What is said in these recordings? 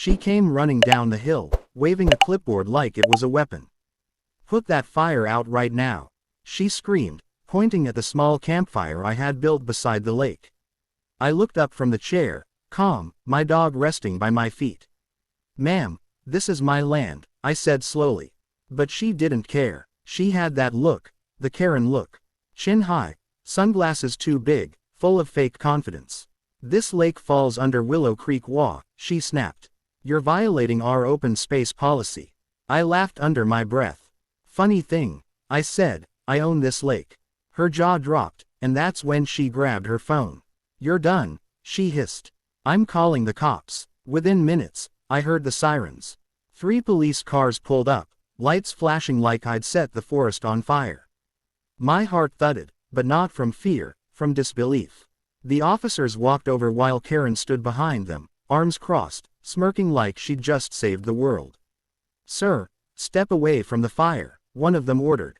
She came running down the hill, waving a clipboard like it was a weapon. "Put that fire out right now," she screamed, pointing at the small campfire I had built beside the lake. I looked up from the chair, calm, my dog resting by my feet. "Ma'am, this is my land," I said slowly. But she didn't care. She had that look, the Karen look. Chin high, sunglasses too big, full of fake confidence. "This lake falls under Willow Creek HOA," she snapped. "You're violating our open space policy." I laughed under my breath. "Funny thing," I said, "I own this lake." Her jaw dropped, and that's when she grabbed her phone. "You're done," she hissed. "I'm calling the cops." Within minutes, I heard the sirens. 3 police cars pulled up, lights flashing like I'd set the forest on fire. My heart thudded, but not from fear, from disbelief. The officers walked over while Karen stood behind them, arms crossed, smirking like she'd just saved the world. "Sir, step away from the fire," one of them ordered.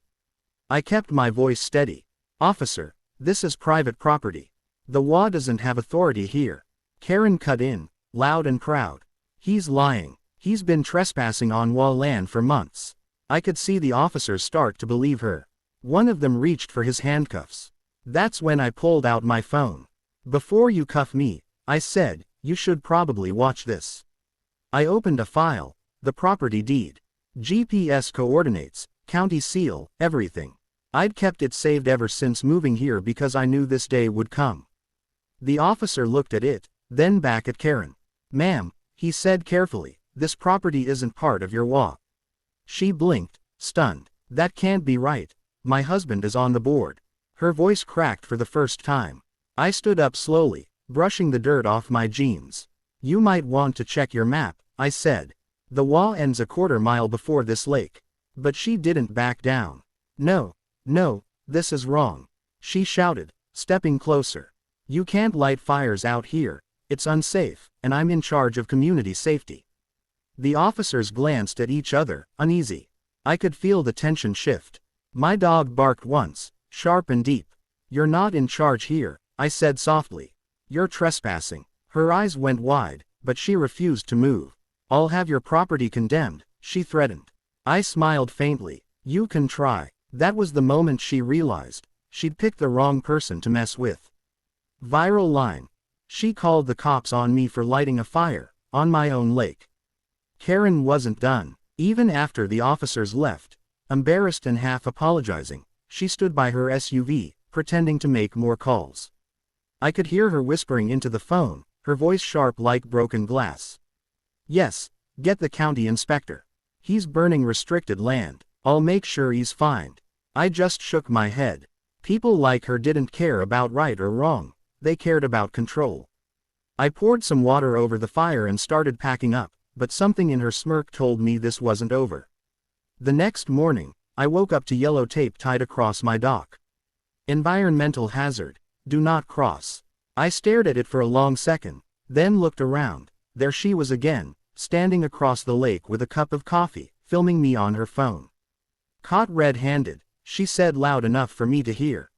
I kept my voice steady. "Officer, this is private property. The HOA doesn't have authority here." Karen cut in, loud and proud. "He's lying. He's been trespassing on HOA land for months." I could see the officers start to believe her. One of them reached for his handcuffs. That's when I pulled out my phone. "Before you cuff me," I said, "you should probably watch this." I opened a file, the property deed, GPS coordinates, county seal, everything. I'd kept it saved ever since moving here because I knew this day would come. The officer looked at it, then back at Karen. "Ma'am," he said carefully, "this property isn't part of your HOA." She blinked, stunned. "That can't be right. My husband is on the board." Her voice cracked for the first time. I stood up slowly, brushing the dirt off my jeans. "You might want to check your map," I said. "The HOA ends a quarter-mile before this lake." But she didn't back down. "No, no, this is wrong," she shouted, stepping closer. "You can't light fires out here. It's unsafe, and I'm in charge of community safety." The officers glanced at each other, uneasy. I could feel the tension shift. My dog barked once, sharp and deep. "You're not in charge here," I said softly. "You're trespassing." Her eyes went wide, but she refused to move. "I'll have your property condemned," she threatened. I smiled faintly. "You can try." That was the moment she realized she'd picked the wrong person to mess with. Viral line. She called the cops on me for lighting a fire on my own lake. Karen wasn't done. Even after the officers left, embarrassed and half apologizing, she stood by her SUV, pretending to make more calls. I could hear her whispering into the phone, her voice sharp like broken glass. "Yes, get the county inspector. He's burning restricted land. I'll make sure he's fined." I just shook my head. People like her didn't care about right or wrong, they cared about control. I poured some water over the fire and started packing up, but something in her smirk told me this wasn't over. The next morning, I woke up to yellow tape tied across my dock. "Environmental hazard. Do not cross." I stared at it for a long second, then looked around. There she was again, standing across the lake with a cup of coffee, filming me on her phone. "Caught red-handed," she said loud enough for me to hear.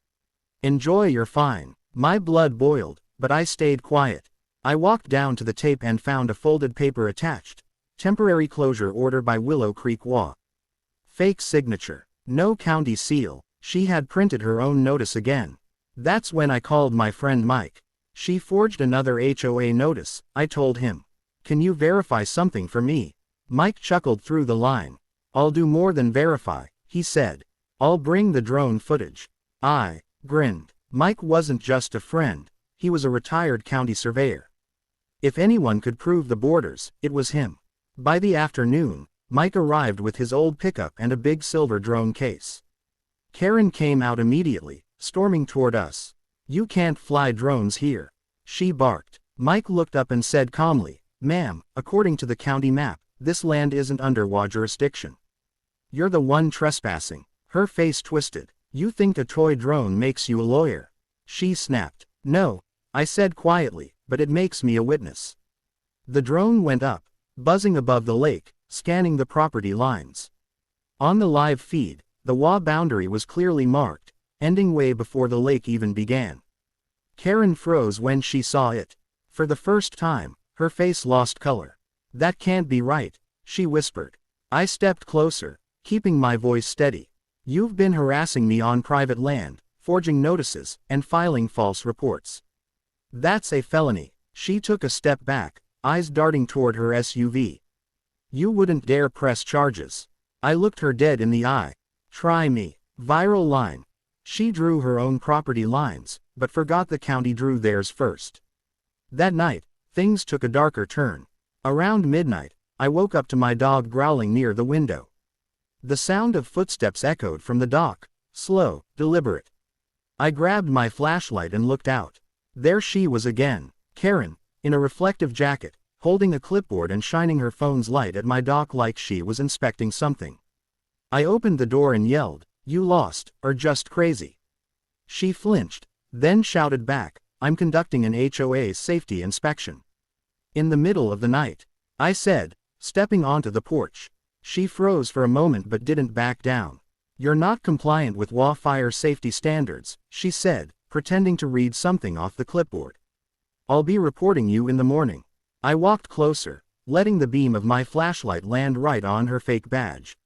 "Enjoy your fine." My blood boiled, but I stayed quiet. I walked down to the tape and found a folded paper attached. Temporary closure order by Willow Creek HOA. Fake signature. No county seal. She had printed her own notice again. That's when I called my friend Mike. "She forged another HOA notice," I told him. "Can you verify something for me?" Mike chuckled through the line. "I'll do more than verify," he said. "I'll bring the drone footage." I grinned. Mike wasn't just a friend, he was a retired county surveyor. If anyone could prove the borders, it was him. By the afternoon, Mike arrived with his old pickup and a big silver drone case. Karen came out immediately, storming toward us. "You can't fly drones here," she barked. Mike looked up and said calmly, "Ma'am, according to the county map, this land isn't under HOA jurisdiction. You're the one trespassing." Her face twisted. "You think a toy drone makes you a lawyer?" She snapped. "No," I said quietly, "but it makes me a witness." The drone went up, buzzing above the lake, scanning the property lines. On the live feed, the HOA boundary was clearly marked, ending way before the lake even began. Karen froze when she saw it. For the first time, her face lost color. That can't be right, she whispered. I stepped closer, keeping my voice steady. You've been harassing me on private land, forging notices, and filing false reports. That's a felony. She took a step back, eyes darting toward her SUV. You wouldn't dare press charges. I looked her dead in the eye. Try me. Viral line. She drew her own property lines, but forgot the county drew theirs first. That night, things took a darker turn. Around midnight, I woke up to my dog growling near the window. The sound of footsteps echoed from the dock, slow, deliberate. I grabbed my flashlight and looked out. There she was again, Karen, in a reflective jacket, holding a clipboard and shining her phone's light at my dock like she was inspecting something. I opened the door and yelled, "You lost, or just crazy?" She flinched, then shouted back, "I'm conducting an HOA safety inspection." In the middle of the night, I said, stepping onto the porch. She froze for a moment but didn't back down. "You're not compliant with HOA fire safety standards," she said, pretending to read something off the clipboard. "I'll be reporting you in the morning." I walked closer, letting the beam of my flashlight land right on her fake badge.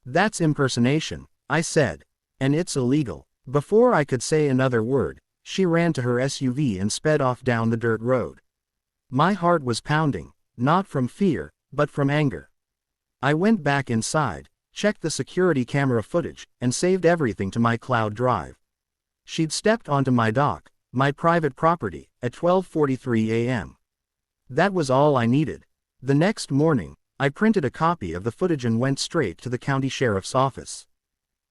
"That's impersonation," I said. "And it's illegal." Before I could say another word, she ran to her SUV and sped off down the dirt road. My heart was pounding, not from fear, but from anger. I went back inside, checked the security camera footage, and saved everything to my cloud drive. She'd stepped onto my dock, my private property, at 12:43 a.m. That was all I needed. The next morning, I printed a copy of the footage and went straight to the county sheriff's office.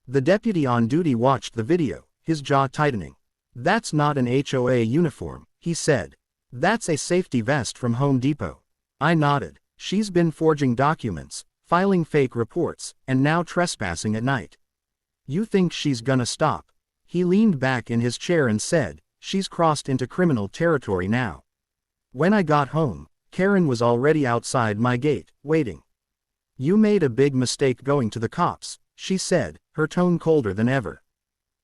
The deputy on duty watched the video, his jaw tightening. "That's not an HOA uniform," he said. "That's a safety vest from Home Depot." I nodded. "She's been forging documents, filing fake reports, and now trespassing at night. You think she's gonna stop?" He leaned back in his chair and said, "She's crossed into criminal territory now." When I got home, Karen was already outside my gate, waiting. "You made a big mistake going to the cops," she said, her tone colder than ever.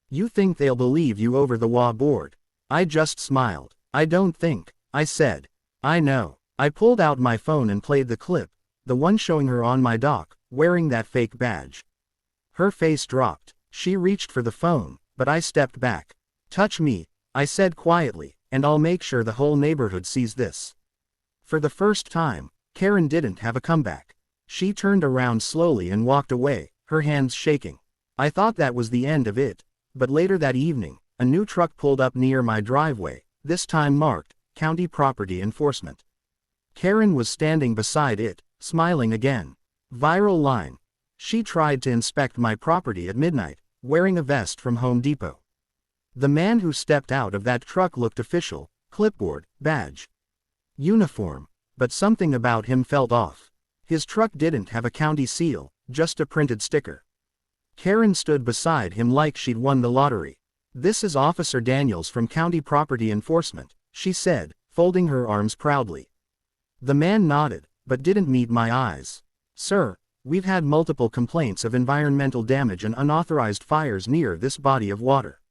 "You think they'll believe you over the HOA board?" I just smiled. "I don't think," I said. "I know." I pulled out my phone and played the clip, the one showing her on my dock, wearing that fake badge. Her face dropped. She reached for the phone, but I stepped back. "Touch me," I said quietly, "and I'll make sure the whole neighborhood sees this." For the first time, Karen didn't have a comeback. She turned around slowly and walked away, her hands shaking. I thought that was the end of it, but later that evening, a new truck pulled up near my driveway, this time marked, County Property Enforcement. Karen was standing beside it, smiling again. Viral line. She tried to inspect my property at midnight, wearing a vest from Home Depot. The man who stepped out of that truck looked official, clipboard, badge, uniform, but something about him felt off. His truck didn't have a county seal, just a printed sticker. Karen stood beside him like she'd won the lottery. "This is Officer Daniels from County Property Enforcement," she said, folding her arms proudly. The man nodded, but didn't meet my eyes. "Sir, we've had multiple complaints of environmental damage and unauthorized fires near this body of water.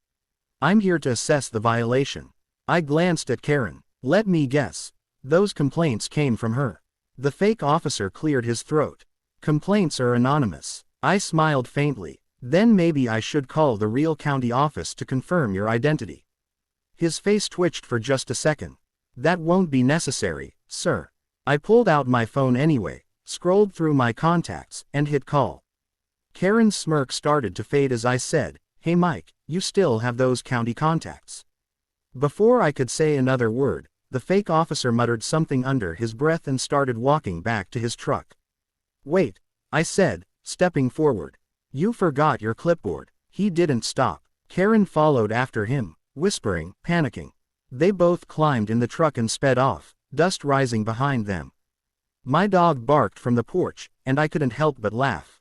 I'm here to assess the violation." I glanced at Karen. "Let me guess. Those complaints came from her." The fake officer cleared his throat. "Complaints are anonymous." I smiled faintly. "Then maybe I should call the real county office to confirm your identity." His face twitched for just a second. "That won't be necessary, sir." I pulled out my phone anyway, scrolled through my contacts, and hit call. Karen's smirk started to fade as I said, "Hey Mike, you still have those county contacts?" Before I could say another word, the fake officer muttered something under his breath and started walking back to his truck. "Wait," I said, stepping forward. "You forgot your clipboard." He didn't stop. Karen followed after him, whispering, panicking. They both climbed in the truck and sped off, dust rising behind them. My dog barked from the porch, and I couldn't help but laugh.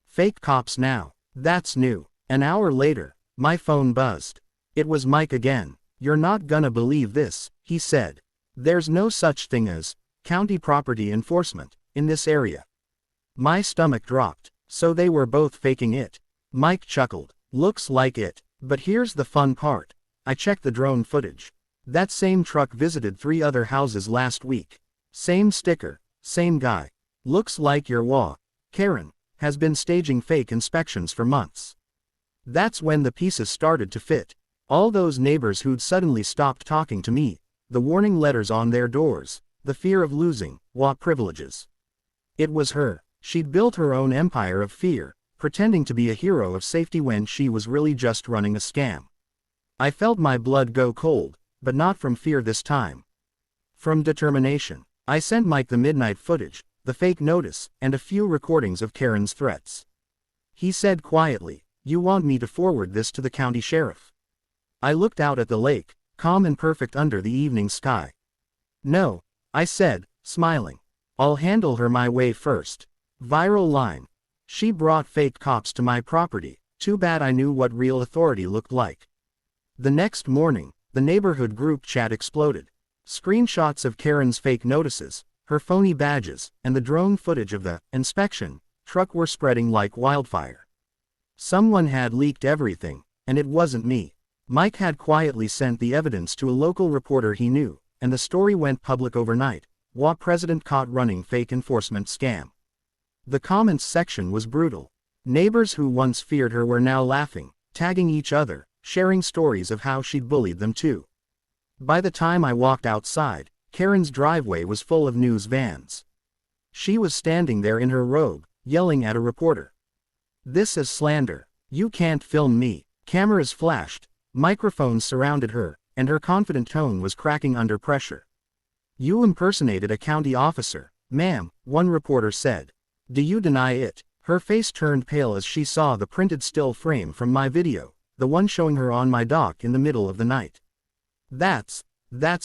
Fake cops now. That's new. An hour later, my phone buzzed. It was Mike again. "You're not gonna believe this," he said. "There's no such thing as county property enforcement in this area." My stomach dropped. So they were both faking it. Mike chuckled. "Looks like it. But here's the fun part." I checked the drone footage. That same truck visited 3 other houses last week. Same sticker, Same guy. Looks like your HOA Karen has been staging fake inspections for months. That's when the pieces started to fit. All those neighbors who'd suddenly stopped talking to me, the warning letters on their doors, the fear of losing HOA privileges. It was her. She'd built her own empire of fear, pretending to be a hero of safety when she was really just running a scam. I felt my blood go cold, but not from fear this time. From determination. I sent Mike the midnight footage, the fake notice, and a few recordings of Karen's threats. He said quietly, "You want me to forward this to the county sheriff?" I looked out at the lake, calm and perfect under the evening sky. "No," I said, smiling. "I'll handle her my way first." Viral line. She brought fake cops to my property. Too bad I knew what real authority looked like. The next morning, the neighborhood group chat exploded. Screenshots of Karen's fake notices, her phony badges, and the drone footage of the inspection truck were spreading like wildfire. Someone had leaked everything, and it wasn't me. Mike had quietly sent the evidence to a local reporter he knew, and the story went public overnight. HOA president caught running fake enforcement scam. The comments section was brutal. Neighbors who once feared her were now laughing, tagging each other, sharing stories of how she'd bullied them too. By the time I walked outside, Karen's driveway was full of news vans. She was standing there in her robe, yelling at a reporter. "This is slander. You can't film me." Cameras flashed, microphones surrounded her, and her confident tone was cracking under pressure. "You impersonated a county officer, ma'am," one reporter said. "Do you deny it?" Her face turned pale as she saw the printed still frame from my video, the one showing her on my dock in the middle of the night. That's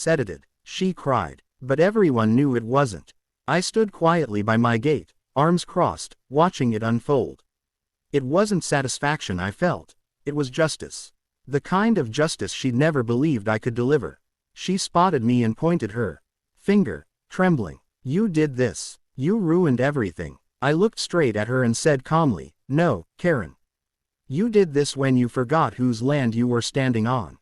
edited," she cried. But everyone knew it wasn't. I stood quietly by my gate, arms crossed, watching it unfold. It wasn't satisfaction I felt. It was justice. The kind of justice she'd never believed I could deliver. She spotted me and pointed her finger, trembling. "You did this. You ruined everything." I looked straight at her and said calmly, "No, Karen. You did this when you forgot whose land you were standing on."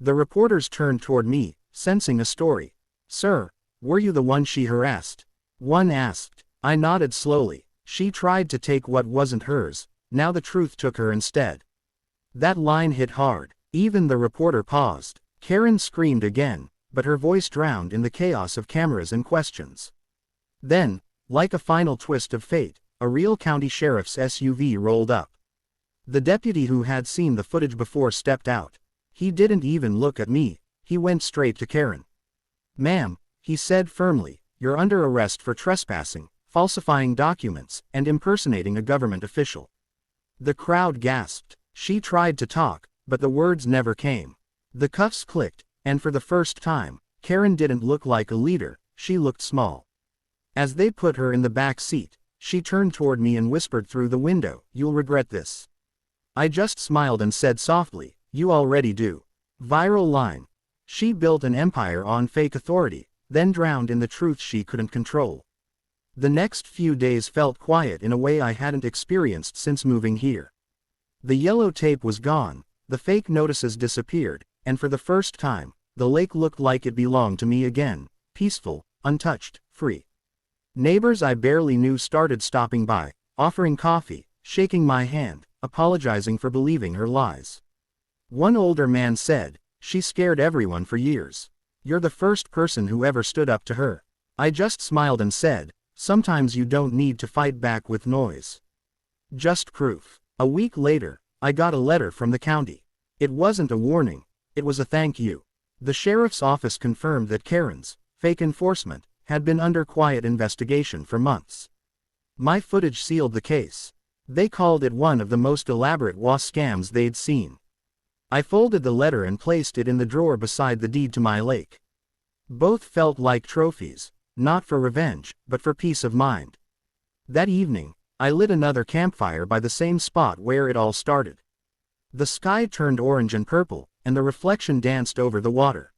The reporters turned toward me, sensing a story. "Sir, were you the one she harassed?" one asked. I nodded slowly. She tried to take what wasn't hers, now the truth took her instead. That line hit hard. Even the reporter paused. Karen screamed again, but her voice drowned in the chaos of cameras and questions. Then, like a final twist of fate, a real county sheriff's SUV rolled up. The deputy who had seen the footage before stepped out. He didn't even look at me, he went straight to Karen. "Ma'am," he said firmly, "you're under arrest for trespassing, falsifying documents, and impersonating a government official." The crowd gasped. She tried to talk, but the words never came. The cuffs clicked, and for the first time, Karen didn't look like a leader, she looked small. As they put her in the back seat, she turned toward me and whispered through the window, "You'll regret this." I just smiled and said softly, "You already do." Viral line. She built an empire on fake authority, then drowned in the truth she couldn't control. The next few days felt quiet in a way I hadn't experienced since moving here. The yellow tape was gone, the fake notices disappeared, and for the first time, the lake looked like it belonged to me again, peaceful, untouched, free. Neighbors I barely knew started stopping by, offering coffee, shaking my hand, apologizing for believing her lies. One older man said, "She scared everyone for years. You're the first person who ever stood up to her." I just smiled and said, "Sometimes you don't need to fight back with noise. Just proof." A week later, I got a letter from the county. It wasn't a warning, it was a thank you. The sheriff's office confirmed that Karen's fake enforcement had been under quiet investigation for months. My footage sealed the case. They called it one of the most elaborate HOA scams they'd seen. I folded the letter and placed it in the drawer beside the deed to my lake. Both felt like trophies, not for revenge, but for peace of mind. That evening, I lit another campfire by the same spot where it all started. The sky turned orange and purple, and the reflection danced over the water.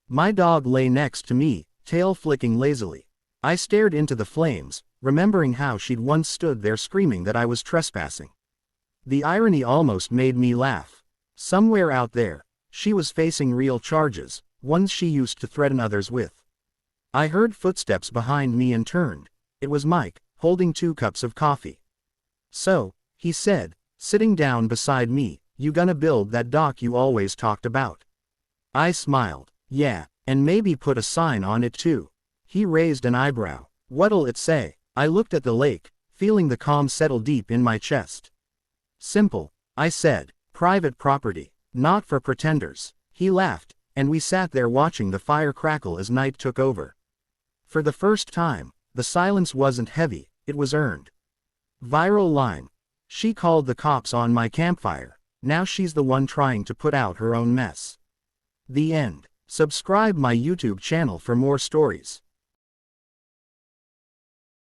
My dog lay next to me, tail flicking lazily. I stared into the flames, remembering how she'd once stood there screaming that I was trespassing. The irony almost made me laugh. Somewhere out there, she was facing real charges, ones she used to threaten others with. I heard footsteps behind me and turned. It was Mike, holding 2 cups of coffee. "So," he said, sitting down beside me, "you gonna build that dock you always talked about?" I smiled. "Yeah, and maybe put a sign on it too." He raised an eyebrow. "What'll it say?" I looked at the lake, feeling the calm settle deep in my chest. "Simple," I said. "Private property. Not for pretenders." He laughed, and we sat there watching the fire crackle as night took over. For the first time, the silence wasn't heavy, it was earned. Viral line. "She called the cops on my campfire. Now she's the one trying to put out her own mess." The end. Subscribe my YouTube channel for more stories.